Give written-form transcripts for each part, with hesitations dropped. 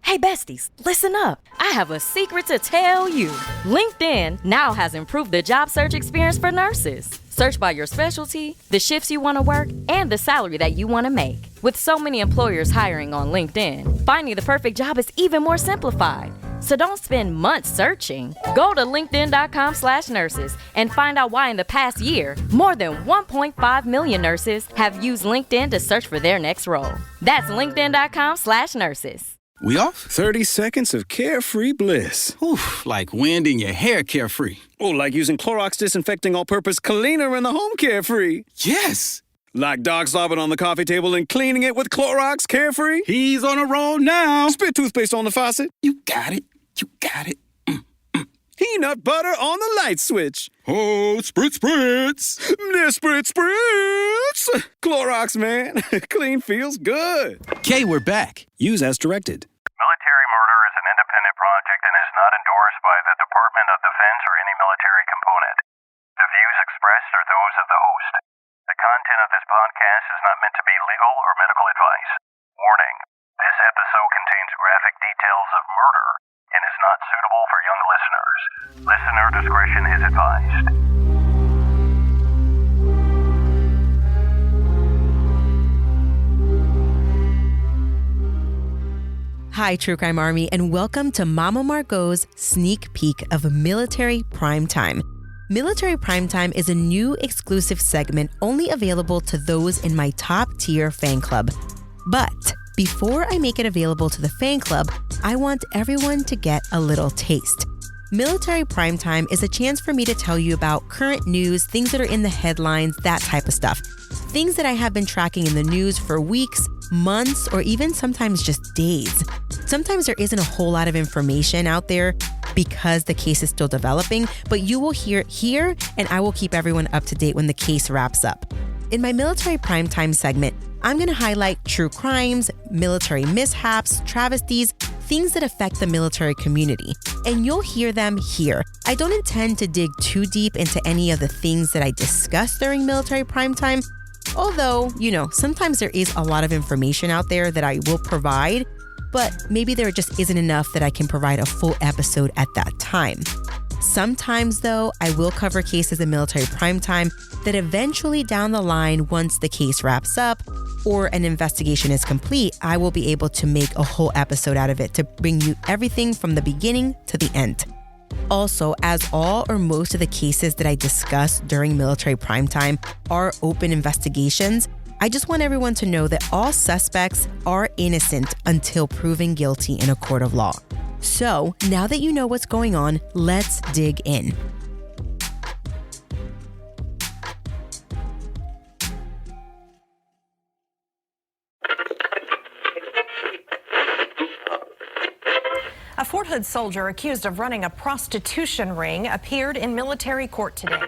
Hey besties, listen up. I have a secret to tell you. LinkedIn now has improved the job search experience for nurses. Search by your specialty, the shifts you want to work, and the salary that you want to make. With so many employers hiring on LinkedIn, finding the perfect job is even more simplified. So don't spend months searching. Go to linkedin.com/nurses and find out why in the past year, more than 1.5 million nurses have used LinkedIn to search for their next role. That's linkedin.com/nurses. We off? 30 seconds of carefree bliss. Oof, like wind in your hair carefree. Oh, like using Clorox Disinfecting All-Purpose Cleaner in the home carefree. Yes! Like dog slobbing on the coffee table and cleaning it with Clorox Carefree? He's on a roll now. Spit toothpaste on the faucet? You got it. You got it. Peanut butter on the light switch. Oh, spritz, spritz. Spritz, spritz. Clorox, man. Clean feels good. Okay, we're back. Use as directed. Military murder is an independent project and is not endorsed by the Department of Defense or any military component. The views expressed are those of the host. The content of this podcast is not meant to be legal or medical advice. Warning, this episode contains graphic details of murder and is not suitable for young listeners. Listener discretion is advised. Hi, True Crime Army, and welcome to Mama Margot's sneak peek of Military Primetime. Military Primetime is a new exclusive segment only available to those in my top-tier fan club. But before I make it available to the fan club, I want everyone to get a little taste. Military Primetime is a chance for me to tell you about current news, things that are in the headlines, that type of stuff. Things that I have been tracking in the news for weeks, months, or even sometimes just days. Sometimes there isn't a whole lot of information out there because the case is still developing, but you will hear it here, and I will keep everyone up to date when the case wraps up. In my Military Primetime segment, I'm going to highlight true crimes, military mishaps, travesties, things that affect the military community. And you'll hear them here. I don't intend to dig too deep into any of the things that I discuss during Military Primetime, although, sometimes there is a lot of information out there that I will provide, but maybe there just isn't enough that I can provide a full episode at that time. Sometimes, though, I will cover cases in Military Primetime that eventually down the line, once the case wraps up or an investigation is complete, I will be able to make a whole episode out of it to bring you everything from the beginning to the end. Also, as all or most of the cases that I discuss during Military Primetime are open investigations, I just want everyone to know that all suspects are innocent until proven guilty in a court of law. So, now that you know what's going on, let's dig in. A Fort Hood soldier accused of running a prostitution ring appeared in military court today.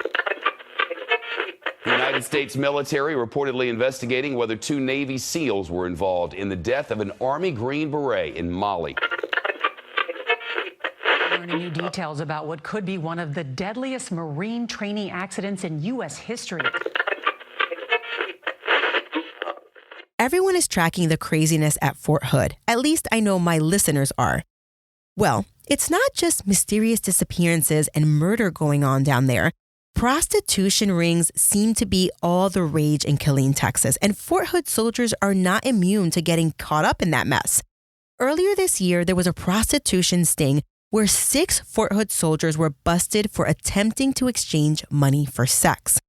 The United States military reportedly investigating whether 2 Navy SEALs were involved in the death of an Army Green Beret in Mali. Learning new details about what could be one of the deadliest Marine training accidents in U.S. history. Everyone is tracking the craziness at Fort Hood. At least I know my listeners are. Well, it's not just mysterious disappearances and murder going on down there. Prostitution rings seem to be all the rage in Killeen, Texas, and Fort Hood soldiers are not immune to getting caught up in that mess. Earlier this year, there was a prostitution sting where 6 Fort Hood soldiers were busted for attempting to exchange money for sex.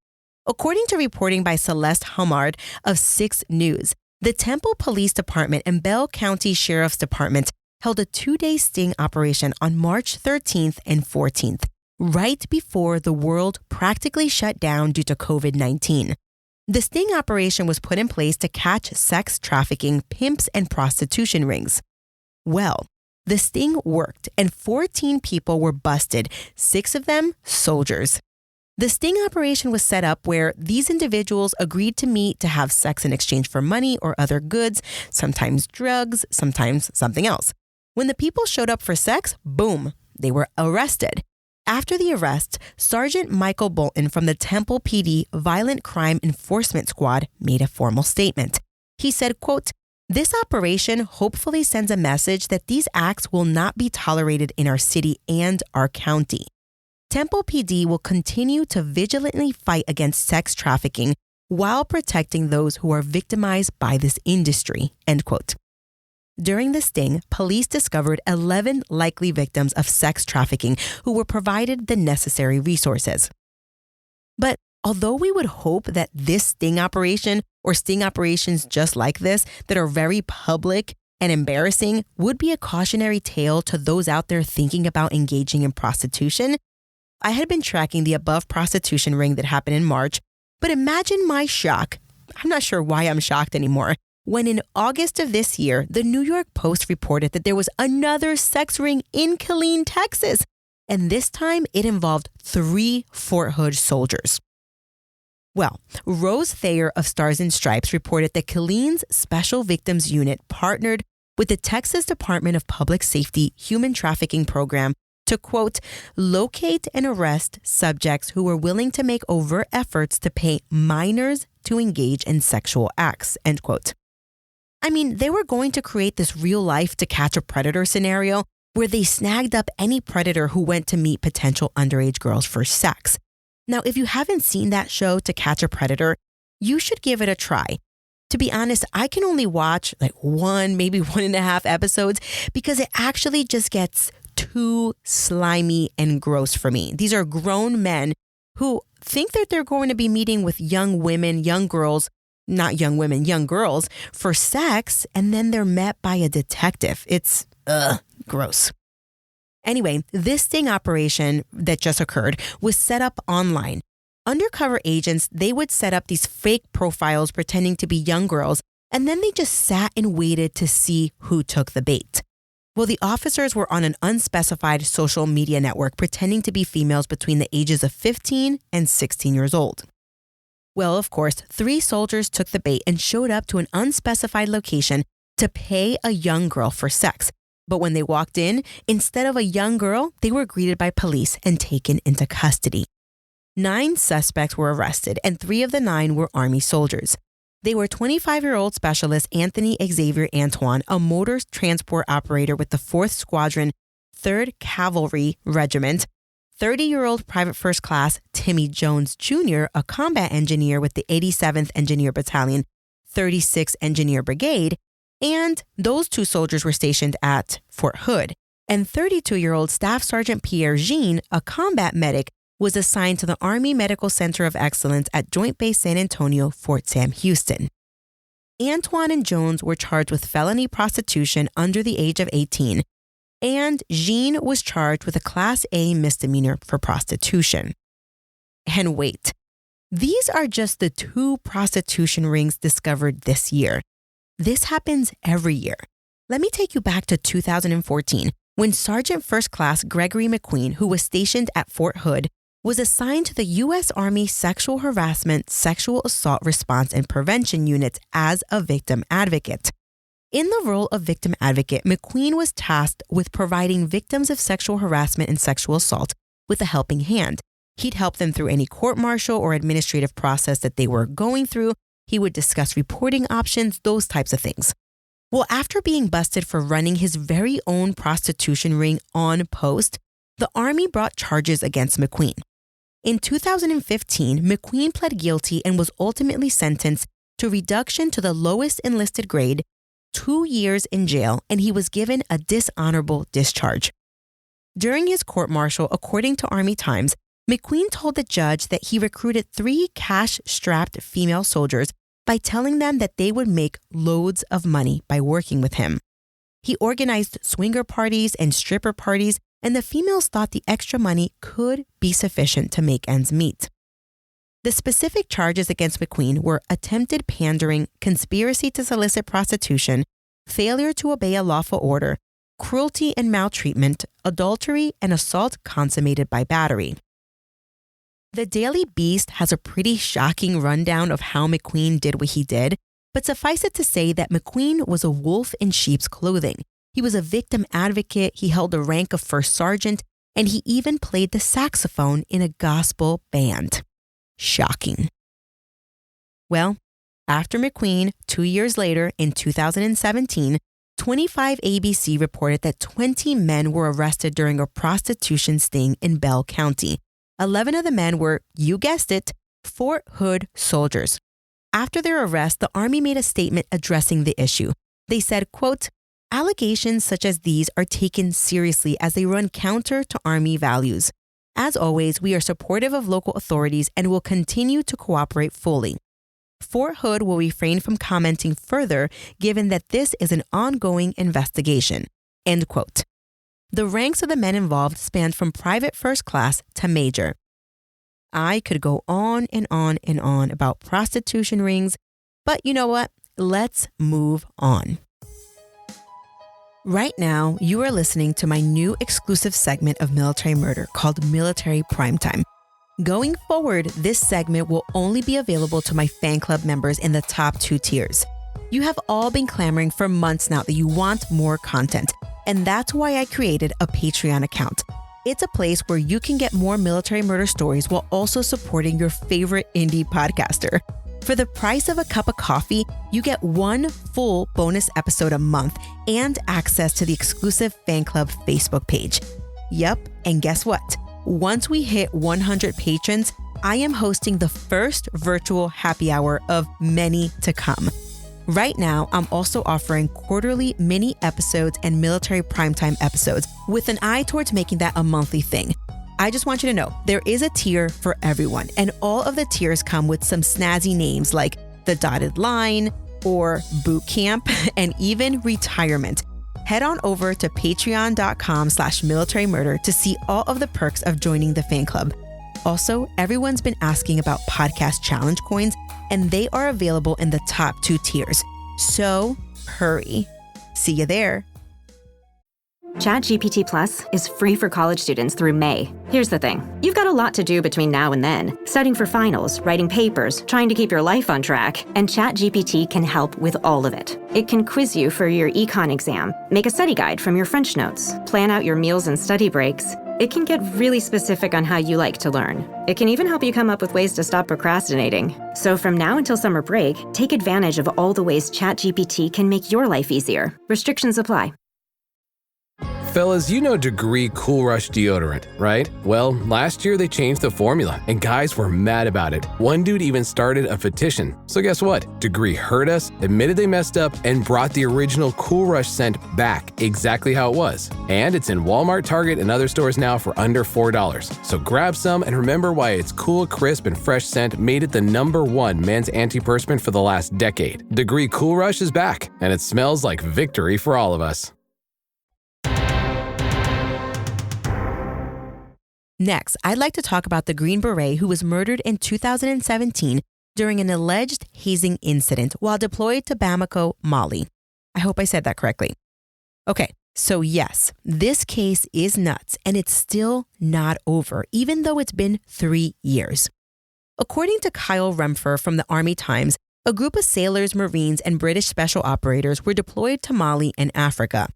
According to reporting by Celeste Humard of 6 News, the Temple Police Department and Bell County Sheriff's Department held a 2-day sting operation on March 13th and 14th, right before the world practically shut down due to COVID-19. The sting operation was put in place to catch sex trafficking, pimps, and prostitution rings. Well, the sting worked, and 14 people were busted, 6 of them soldiers. The sting operation was set up where these individuals agreed to meet to have sex in exchange for money or other goods, sometimes drugs, sometimes something else. When the people showed up for sex, boom, they were arrested. After the arrest, Sergeant Michael Bolton from the Temple PD Violent Crime Enforcement Squad made a formal statement. He said, quote, This operation hopefully sends a message that these acts will not be tolerated in our city and our county. Temple PD will continue to vigilantly fight against sex trafficking while protecting those who are victimized by this industry, end quote. During the sting, police discovered 11 likely victims of sex trafficking who were provided the necessary resources. But although we would hope that this sting operation or sting operations just like this that are very public and embarrassing would be a cautionary tale to those out there thinking about engaging in prostitution, I had been tracking the above prostitution ring that happened in March, but imagine my shock. I'm not sure why I'm shocked anymore. When in August of this year, the New York Post reported that there was another sex ring in Killeen, Texas, and this time it involved 3 Fort Hood soldiers. Well, Rose Thayer of Stars and Stripes reported that Killeen's Special Victims Unit partnered with the Texas Department of Public Safety Human Trafficking Program to, quote, locate and arrest subjects who were willing to make overt efforts to pay minors to engage in sexual acts, end quote. I mean, they were going to create this real life To Catch a Predator scenario where they snagged up any predator who went to meet potential underage girls for sex. Now, if you haven't seen that show To Catch a Predator, you should give it a try. To be honest, I can only watch like 1, maybe 1.5 episodes because it actually just gets too slimy and gross for me. These are grown men who think that they're going to be meeting with young women, young girls, not young women, young girls for sex, and then they're met by a detective. It's gross. Anyway, this sting operation that just occurred was set up online. Undercover agents, they would set up these fake profiles pretending to be young girls, and then they just sat and waited to see who took the bait. Well, the officers were on an unspecified social media network pretending to be females between the ages of 15 and 16 years old. Well, of course, 3 soldiers took the bait and showed up to an unspecified location to pay a young girl for sex. But when they walked in, instead of a young girl, they were greeted by police and taken into custody. 9 suspects were arrested, and 3 of the 9 were Army soldiers. They were 25-year-old Specialist Anthony Xavier Antoine, a motor transport operator with the 4th Squadron, 3rd Cavalry Regiment, 30-year-old Private First Class Timmy Jones Jr., a combat engineer with the 87th Engineer Battalion, 36th Engineer Brigade, and those 2 soldiers were stationed at Fort Hood. And 32-year-old Staff Sergeant Pierre Jean, a combat medic, was assigned to the Army Medical Center of Excellence at Joint Base San Antonio, Fort Sam Houston. Antoine and Jones were charged with felony prostitution under the age of 18, and Jean was charged with a Class A misdemeanor for prostitution. And wait, these are just the 2 prostitution rings discovered this year. This happens every year. Let me take you back to 2014, when Sergeant First Class Gregory McQueen, who was stationed at Fort Hood, was assigned to the U.S. Army Sexual Harassment, Sexual Assault Response and Prevention Units as a victim advocate. In the role of victim advocate, McQueen was tasked with providing victims of sexual harassment and sexual assault with a helping hand. He'd help them through any court-martial or administrative process that they were going through. He would discuss reporting options, those types of things. Well, after being busted for running his very own prostitution ring on post, the Army brought charges against McQueen. In 2015, McQueen pled guilty and was ultimately sentenced to reduction to the lowest enlisted grade, 2 years in jail, and he was given a dishonorable discharge. During his court-martial, according to Army Times, McQueen told the judge that he recruited 3 cash-strapped female soldiers by telling them that they would make loads of money by working with him. He organized swinger parties and stripper parties, and the females thought the extra money could be sufficient to make ends meet. The specific charges against McQueen were attempted pandering, conspiracy to solicit prostitution, failure to obey a lawful order, cruelty and maltreatment, adultery, and assault consummated by battery. The Daily Beast has a pretty shocking rundown of how McQueen did what he did, but suffice it to say that McQueen was a wolf in sheep's clothing. He was a victim advocate, he held the rank of first sergeant, and he even played the saxophone in a gospel band. Shocking. Well, after McQueen, 2 years later in 2017, 25 ABC reported that 20 men were arrested during a prostitution sting in Bell County. 11 of the men were, you guessed it, Fort Hood soldiers. After their arrest, the Army made a statement addressing the issue. They said, quote, allegations such as these are taken seriously as they run counter to Army values. As always, we are supportive of local authorities and will continue to cooperate fully. Fort Hood will refrain from commenting further given that this is an ongoing investigation. End quote. The ranks of the men involved spanned from private first class to major. I could go on and on and on about prostitution rings, but you know what? Let's move on. Right now, you are listening to my new exclusive segment of Military Murder called Military Primetime. Going forward, this segment will only be available to my fan club members in the top 2 tiers. You have all been clamoring for months now that you want more content, and that's why I created a Patreon account. It's a place where you can get more military murder stories while also supporting your favorite indie podcaster. For the price of a cup of coffee, you get 1 full bonus episode a month and access to the exclusive fan club Facebook page. Yep, and guess what? Once we hit 100 patrons, I am hosting the first virtual happy hour of many to come. Right now, I'm also offering quarterly mini episodes and military primetime episodes with an eye towards making that a monthly thing. I just want you to know there is a tier for everyone, and all of the tiers come with some snazzy names like the dotted line or boot camp and even retirement. Head on over to patreon.com/militarymurder to see all of the perks of joining the fan club. Also, everyone's been asking about podcast challenge coins, and they are available in the top 2 tiers. So hurry. See you there. ChatGPT Plus is free for college students through May. Here's the thing. You've got a lot to do between now and then. Studying for finals, writing papers, trying to keep your life on track, and ChatGPT can help with all of it. It can quiz you for your econ exam, make a study guide from your French notes, plan out your meals and study breaks. It can get really specific on how you like to learn. It can even help you come up with ways to stop procrastinating. So from now until summer break, take advantage of all the ways ChatGPT can make your life easier. Restrictions apply. Fellas, you know Degree Cool Rush deodorant, right? Well, last year they changed the formula, and guys were mad about it. One dude even started a petition. So guess what? Degree heard us, admitted they messed up, and brought the original Cool Rush scent back exactly how it was. And it's in Walmart, Target, and other stores now for under $4. So grab some and remember why its cool, crisp, and fresh scent made it the #1 men's antiperspirant for the last decade. Degree Cool Rush is back, and it smells like victory for all of us. Next, I'd like to talk about the Green Beret who was murdered in 2017 during an alleged hazing incident while deployed to Bamako, Mali. I hope I said that correctly. Okay, so yes, this case is nuts and it's still not over, even though it's been 3 years. According to Kyle Remfer from the Army Times, a group of sailors, Marines, and British special operators were deployed to Mali and Africa.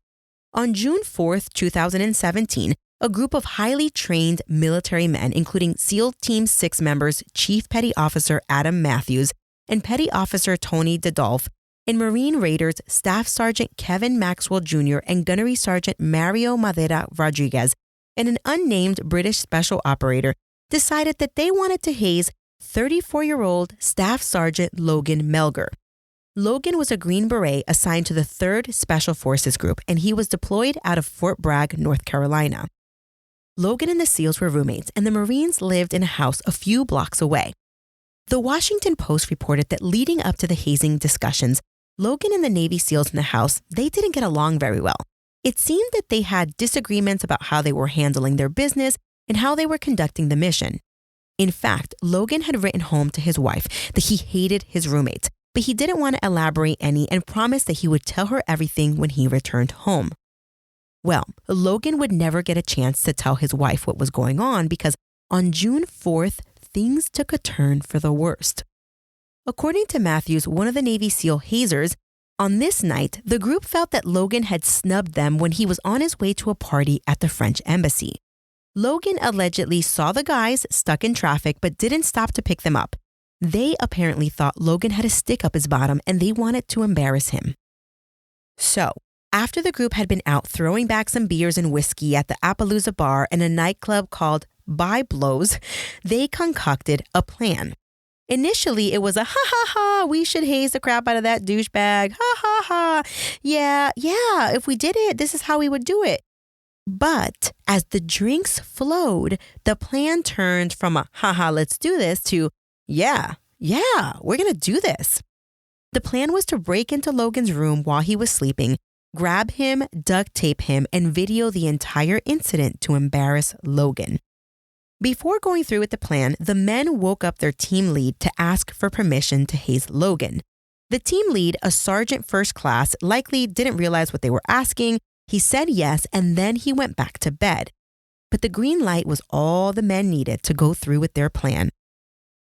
On June 4th, 2017, a group of highly trained military men, including SEAL Team 6 members Chief Petty Officer Adam Matthews and Petty Officer Tony Dedolph, and Marine Raiders Staff Sergeant Kevin Maxwell Jr. and Gunnery Sergeant Mario Madera Rodriguez, and an unnamed British special operator, decided that they wanted to haze 34-year-old Staff Sergeant Logan Melgar. Logan was a Green Beret assigned to the 3rd Special Forces Group, and he was deployed out of Fort Bragg, North Carolina. Logan and the SEALs were roommates, and the Marines lived in a house a few blocks away. The Washington Post reported that leading up to the hazing discussions, Logan and the Navy SEALs in the house, they didn't get along very well. It seemed that they had disagreements about how they were handling their business and how they were conducting the mission. In fact, Logan had written home to his wife that he hated his roommates, but he didn't want to elaborate any and promised that he would tell her everything when he returned home. Well, Logan would never get a chance to tell his wife what was going on because on June 4th, things took a turn for the worst. According to Matthews, one of the Navy SEAL hazers, on this night, the group felt that Logan had snubbed them when he was on his way to a party at the French embassy. Logan allegedly saw the guys stuck in traffic but didn't stop to pick them up. They apparently thought Logan had a stick up his bottom and they wanted to embarrass him. So, after the group had been out throwing back some beers and whiskey at the Appaloosa bar and a nightclub called By Blows, they concocted a plan. Initially, it was a ha, we should haze the crap out of that douchebag. Ha. Yeah, if we did it, this is how we would do it. But as the drinks flowed, the plan turned from a haha, let's do this to yeah, we're going to do this. The plan was to break into Logan's room while he was sleeping, grab him, duct tape him, and video the entire incident to embarrass Logan. Before going through with the plan, the men woke up their team lead to ask for permission to haze Logan. The team lead, a sergeant first class, likely didn't realize what they were asking. He said yes, and then he went back to bed. But the green light was all the men needed to go through with their plan.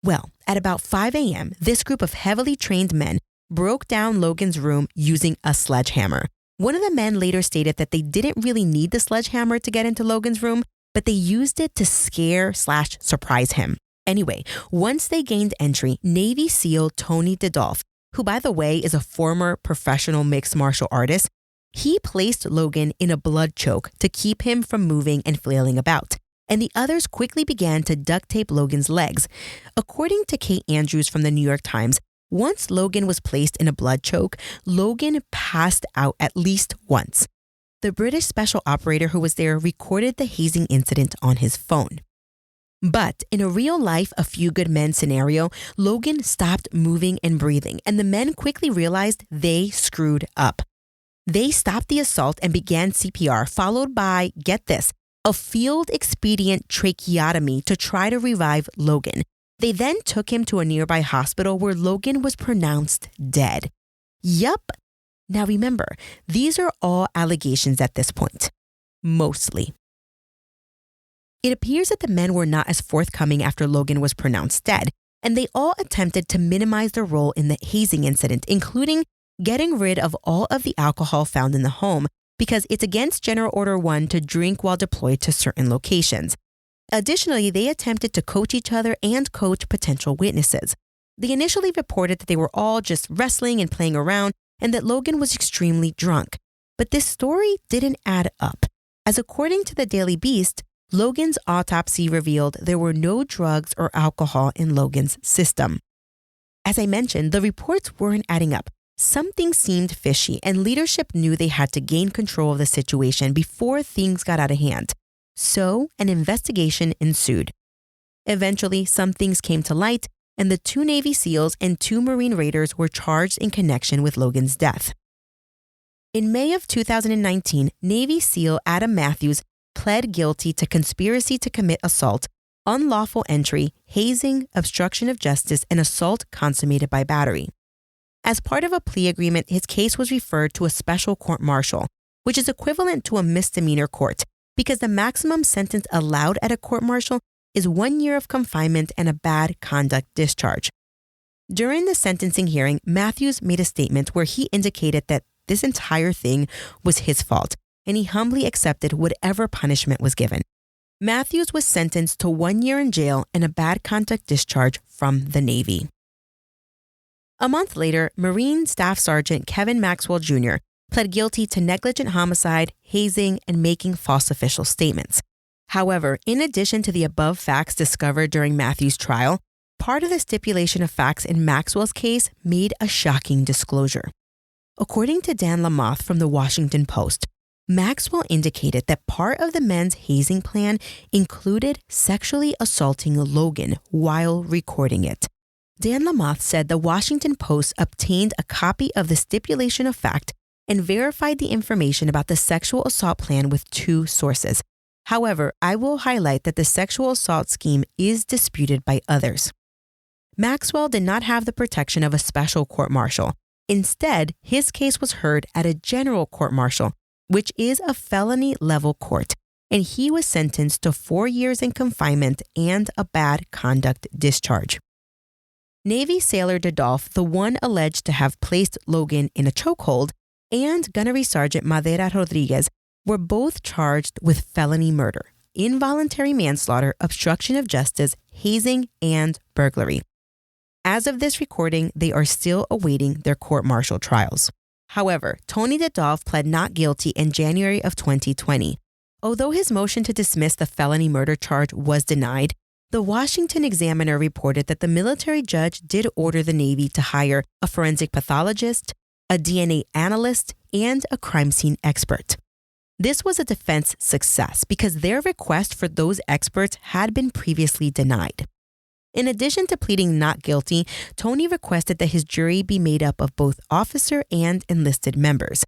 Well, at about 5 a.m., this group of heavily trained men broke down Logan's room using a sledgehammer. One of the men later stated that they didn't really need the sledgehammer to get into Logan's room, but they used it to scare/surprise him. Anyway, once they gained entry, Navy SEAL Tony Didolph, who by the way is a former professional mixed martial artist, he placed Logan in a blood choke to keep him from moving and flailing about. And the others quickly began to duct tape Logan's legs. According to Kate Andrews from the New York Times, once Logan was placed in a blood choke, Logan passed out at least once. The British special operator who was there recorded the hazing incident on his phone. But in a real-life A Few Good Men scenario, Logan stopped moving and breathing, and the men quickly realized they screwed up. They stopped the assault and began CPR, followed by, get this, a field-expedient tracheotomy to try to revive Logan. They then took him to a nearby hospital where Logan was pronounced dead. Yup. Now remember, these are all allegations at this point. Mostly. It appears that the men were not as forthcoming after Logan was pronounced dead, and they all attempted to minimize their role in the hazing incident, including getting rid of all of the alcohol found in the home, because it's against General Order 1 to drink while deployed to certain locations. Additionally, they attempted to coach each other and coach potential witnesses. They initially reported that they were all just wrestling and playing around and that Logan was extremely drunk. But this story didn't add up, as according to the Daily Beast, Logan's autopsy revealed there were no drugs or alcohol in Logan's system. As I mentioned, the reports weren't adding up. Something seemed fishy, and leadership knew they had to gain control of the situation before things got out of hand. So, an investigation ensued. Eventually, some things came to light, and the 2 Navy SEALs and 2 Marine Raiders were charged in connection with Logan's death. In May of 2019, Navy SEAL Adam Matthews pled guilty to conspiracy to commit assault, unlawful entry, hazing, obstruction of justice, and assault consummated by battery. As part of a plea agreement, his case was referred to a special court-martial, which is equivalent to a misdemeanor court, because the maximum sentence allowed at a court-martial is 1 year of confinement and a bad conduct discharge. During the sentencing hearing, Matthews made a statement where he indicated that this entire thing was his fault, and he humbly accepted whatever punishment was given. Matthews was sentenced to 1 year in jail and a bad conduct discharge from the Navy. A month later, Marine Staff Sergeant Kevin Maxwell Jr. pled guilty to negligent homicide, hazing, and making false official statements. However, in addition to the above facts discovered during Matthews' trial, part of the stipulation of facts in Maxwell's case made a shocking disclosure. According to Dan Lamoth from the Washington Post, Maxwell indicated that part of the men's hazing plan included sexually assaulting Logan while recording it. Dan Lamoth said the Washington Post obtained a copy of the stipulation of fact and verified the information about the sexual assault plan with 2 sources. However, I will highlight that the sexual assault scheme is disputed by others. Maxwell did not have the protection of a special court-martial. Instead, his case was heard at a general court-martial, which is a felony-level court, and he was sentenced to 4 years in confinement and a bad conduct discharge. Navy Sailor Didolph, the one alleged to have placed Logan in a chokehold, and Gunnery Sergeant Madera Rodriguez were both charged with felony murder, involuntary manslaughter, obstruction of justice, hazing, and burglary. As of this recording, they are still awaiting their court-martial trials. However, Tony Dadov pled not guilty in January of 2020. Although his motion to dismiss the felony murder charge was denied, the Washington Examiner reported that the military judge did order the Navy to hire a forensic pathologist, a DNA analyst, and a crime scene expert. This was a defense success because their request for those experts had been previously denied. In addition to pleading not guilty, Tony requested that his jury be made up of both officer and enlisted members.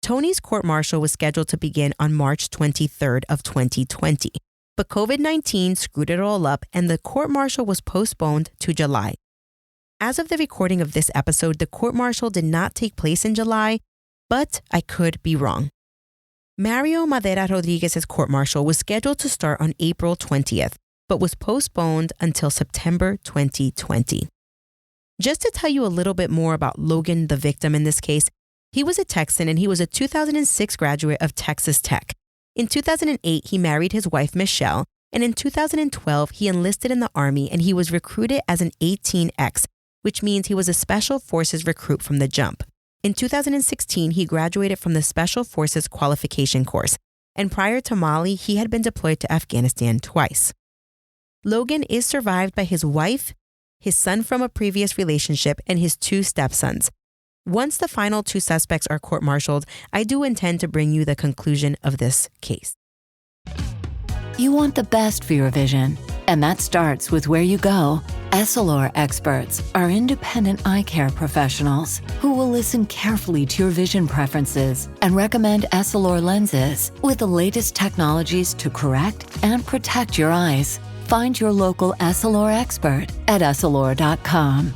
Tony's court-martial was scheduled to begin on March 23rd of 2020, but COVID-19 screwed it all up and the court-martial was postponed to July. As of the recording of this episode, the court-martial did not take place in July, but I could be wrong. Mario Madera Rodriguez's court-martial was scheduled to start on April 20th, but was postponed until September 2020. Just to tell you a little bit more about Logan, the victim in this case, he was a Texan and he was a 2006 graduate of Texas Tech. In 2008, he married his wife, Michelle, and in 2012, he enlisted in the Army and he was recruited as an 18X, which means he was a Special Forces recruit from the jump. In 2016, he graduated from the Special Forces Qualification Course, and prior to Mali, he had been deployed to Afghanistan twice. Logan is survived by his wife, his son from a previous relationship, and his 2 stepsons. Once the final 2 suspects are court-martialed, I do intend to bring you the conclusion of this case. You want the best for your vision, and that starts with where you go. Essilor experts are independent eye care professionals who will listen carefully to your vision preferences and recommend Essilor lenses with the latest technologies to correct and protect your eyes. Find your local Essilor expert at Essilor.com.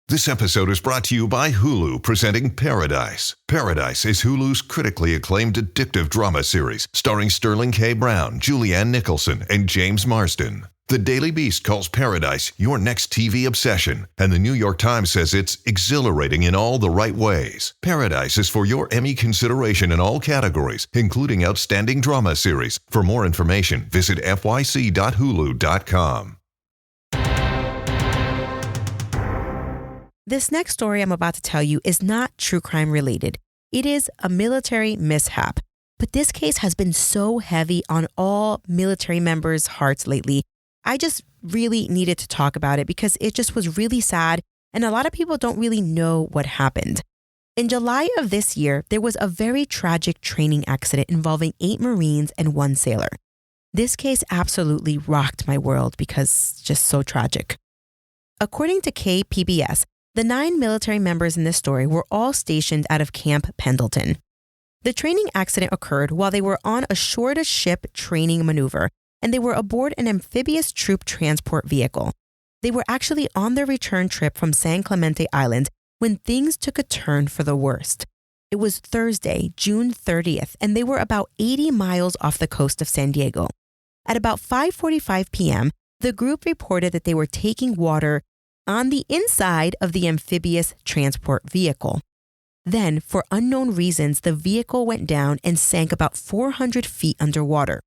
This episode is brought to you by Hulu, presenting Paradise. Paradise is Hulu's critically acclaimed addictive drama series, starring Sterling K. Brown, Julianne Nicholson, and James Marsden. The Daily Beast calls Paradise your next TV obsession, and the New York Times says it's exhilarating in all the right ways. Paradise is for your Emmy consideration in all categories, including Outstanding Drama Series. For more information, visit fyc.hulu.com. This next story I'm about to tell you is not true crime related. It is a military mishap. But this case has been so heavy on all military members' hearts lately. I just really needed to talk about it because it just was really sad and a lot of people don't really know what happened. In July of this year, there was a very tragic training accident involving 8 Marines and 1 sailor. This case absolutely rocked my world because it's just so tragic. According to KPBS, the 9 military members in this story were all stationed out of Camp Pendleton. The training accident occurred while they were on a shore-to-ship training maneuver, and they were aboard an amphibious troop transport vehicle. They were actually on their return trip from San Clemente Island when things took a turn for the worst. It was Thursday, June 30th, and they were about 80 miles off the coast of San Diego. At about 5:45 p.m., the group reported that they were taking water on the inside of the amphibious transport vehicle. Then, for unknown reasons, the vehicle went down and sank about 400 feet underwater.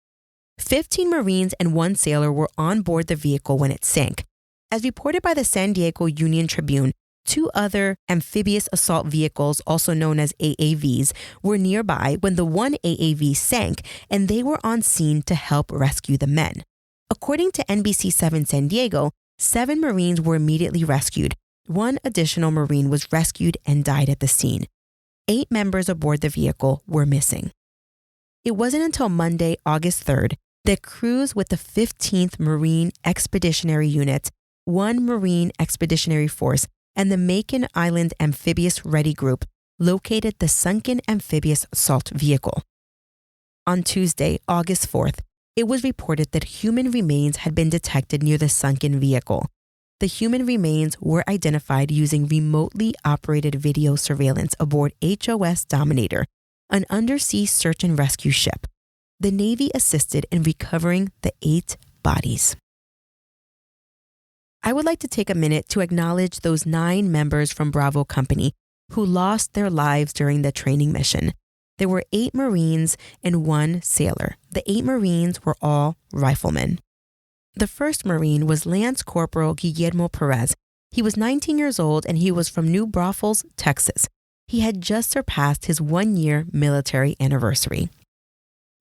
15 Marines and 1 sailor were on board the vehicle when it sank. As reported by the San Diego Union Tribune, 2 other amphibious assault vehicles, also known as AAVs, were nearby when the one AAV sank, and they were on scene to help rescue the men. According to NBC7 San Diego, 7 Marines were immediately rescued. 1 additional Marine was rescued and died at the scene. 8 members aboard the vehicle were missing. It wasn't until Monday, August 3rd, that crews with the 15th Marine Expeditionary Unit, 1 Marine Expeditionary Force, and the Makin Island Amphibious Ready Group located the sunken amphibious assault vehicle. On Tuesday, August 4th, it was reported that human remains had been detected near the sunken vehicle. The human remains were identified using remotely operated video surveillance aboard HOS Dominator, an undersea search and rescue ship. The Navy assisted in recovering the 8 bodies. I would like to take a minute to acknowledge those 9 members from Bravo Company who lost their lives during the training mission. There were 8 Marines and 1 sailor. The 8 Marines were all riflemen. The first Marine was Lance Corporal Guillermo Perez. He was 19 years old and he was from New Braunfels, Texas. He had just surpassed his 1-year military anniversary.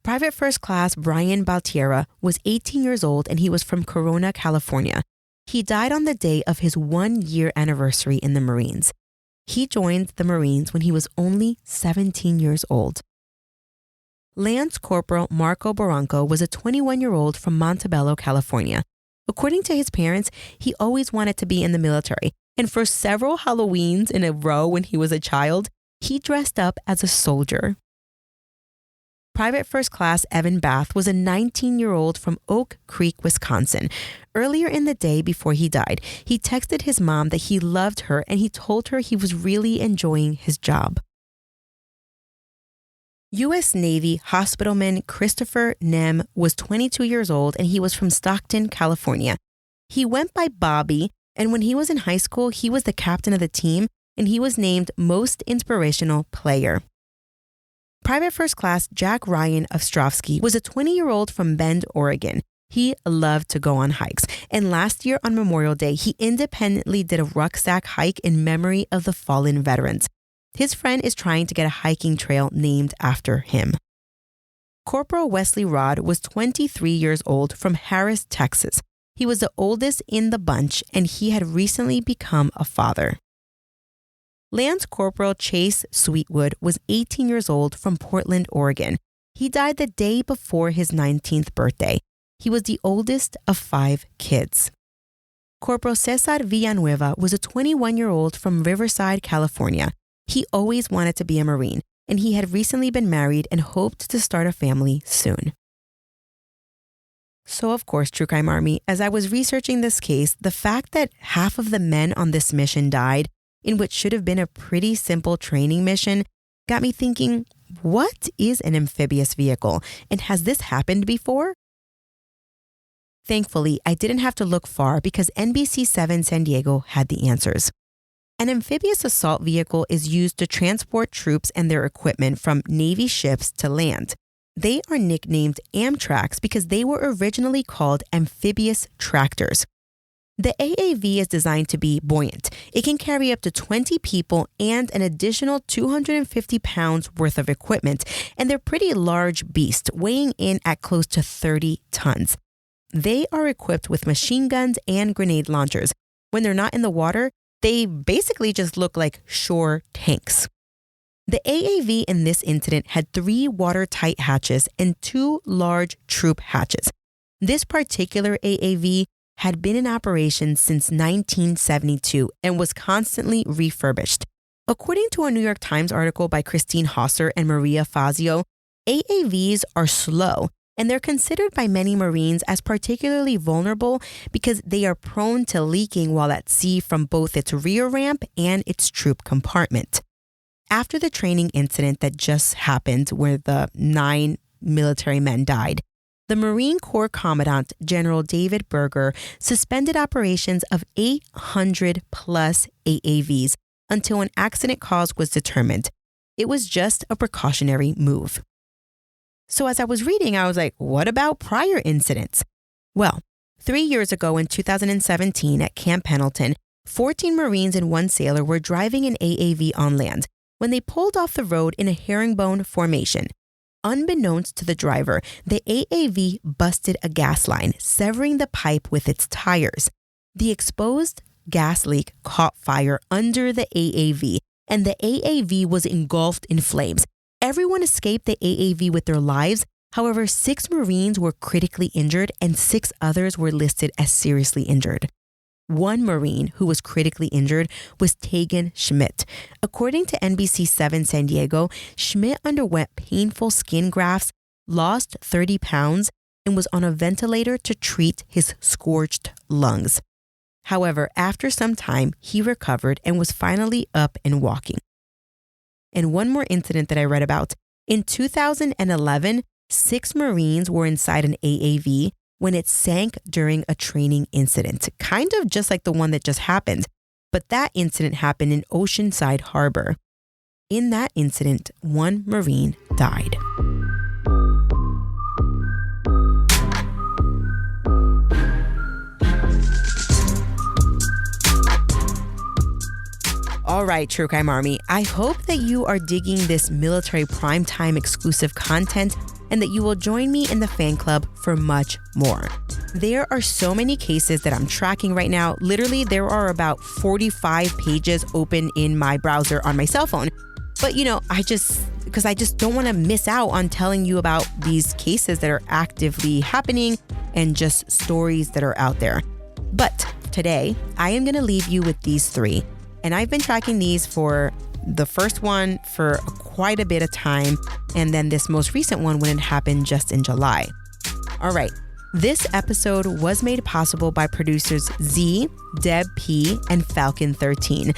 Private First Class Brian Baltierra was 18 years old and he was from Corona, California. He died on the day of his 1-year anniversary in the Marines. He joined the Marines when he was only 17 years old. Lance Corporal Marco Barranco was a 21-year-old from Montebello, California. According to his parents, he always wanted to be in the military, and for several Halloweens in a row when he was a child, he dressed up as a soldier. Private First Class Evan Bath was a 19-year-old from Oak Creek, Wisconsin. Earlier in the day before he died, he texted his mom that he loved her and he told her he was really enjoying his job. U.S. Navy hospitalman Christopher Nem was 22 years old and he was from Stockton, California. He went by Bobby, and when he was in high school, he was the captain of the team and he was named Most Inspirational Player. Private First Class Jack Ryan Ostrovsky was a 20-year-old from Bend, Oregon. He loved to go on hikes, and last year on Memorial Day, he independently did a rucksack hike in memory of the fallen veterans. His friend is trying to get a hiking trail named after him. Corporal Wesley Rod was 23 years old from Harris, Texas. He was the oldest in the bunch, and he had recently become a father. Lance Corporal Chase Sweetwood was 18 years old from Portland, Oregon. He died the day before his 19th birthday. He was the oldest of 5 kids. Corporal Cesar Villanueva was a 21-year-old from Riverside, California. He always wanted to be a Marine, and he had recently been married and hoped to start a family soon. So, of course, True Crime Army, as I was researching this case, the fact that half of the men on this mission died, in what should have been a pretty simple training mission, got me thinking, what is an amphibious vehicle, and has this happened before? Thankfully, I didn't have to look far because NBC7 San Diego had the answers. An amphibious assault vehicle is used to transport troops and their equipment from Navy ships to land. They are nicknamed Amtraks because they were originally called amphibious tractors. The AAV is designed to be buoyant. It can carry up to 20 people and an additional 250 pounds worth of equipment, and they're pretty large beasts, weighing in at close to 30 tons. They are equipped with machine guns and grenade launchers. When they're not in the water, they basically just look like shore tanks. The AAV in this incident had 3 watertight hatches and 2 large troop hatches. This particular AAV had been in operation since 1972 and was constantly refurbished. According to a New York Times article by Christine Hosser and Maria Fazio, AAVs are slow, and they're considered by many Marines as particularly vulnerable because they are prone to leaking while at sea from both its rear ramp and its troop compartment. After the training incident that just happened where the 9 military men died, the Marine Corps Commandant General David Berger suspended operations of 800 plus AAVs until an accident cause was determined. It was just a precautionary move. So as I was reading, I was like, what about prior incidents? Well, 3 years ago in 2017 at Camp Pendleton, 14 Marines and 1 sailor were driving an AAV on land when they pulled off the road in a herringbone formation. Unbeknownst to the driver, the AAV busted a gas line, severing the pipe with its tires. The exposed gas leak caught fire under the AAV, and the AAV was engulfed in flames. Everyone escaped the AAV with their lives. However, 6 Marines were critically injured and 6 others were listed as seriously injured. One Marine who was critically injured was Tegan Schmidt. According to NBC7 San Diego, Schmidt underwent painful skin grafts, lost 30 pounds, and was on a ventilator to treat his scorched lungs. However, after some time, he recovered and was finally up and walking. And one more incident that I read about. In 2011, 6 Marines were inside an AAV when it sank during a training incident, kind of just like the one that just happened. But that incident happened in Oceanside Harbor. In that incident, 1 Marine died. All right, True Crime Army, I hope that you are digging this military primetime exclusive content and that you will join me in the fan club for much more. There are so many cases that I'm tracking right now. Literally, there are about 45 pages open in my browser on my cell phone. But I just don't want to miss out on telling you about these cases that are actively happening and just stories that are out there. But today, I am going to leave you with these 3. And I've been tracking these for the first one for quite a bit of time, and then this most recent one when it happened just in July. All right, this episode was made possible by producers Z, Deb P, and Falcon 13.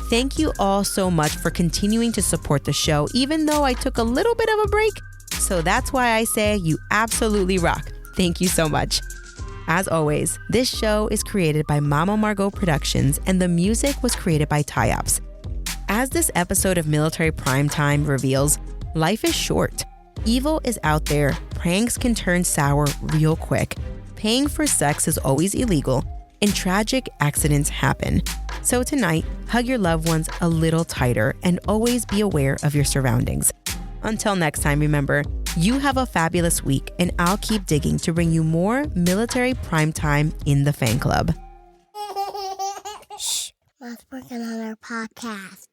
Thank you all so much for continuing to support the show, even though I took a little bit of a break. So that's why I say you absolutely rock. Thank you so much. As always, this show is created by Mama Margot Productions, and the music was created by Tyops. As this episode of Military Primetime reveals, life is short. Evil is out there, pranks can turn sour real quick, paying for sex is always illegal, and tragic accidents happen. So tonight, hug your loved ones a little tighter and always be aware of your surroundings. Until next time, remember, you have a fabulous week, and I'll keep digging to bring you more Military Primetime in the fan club. Shh, Mom's working on our podcast.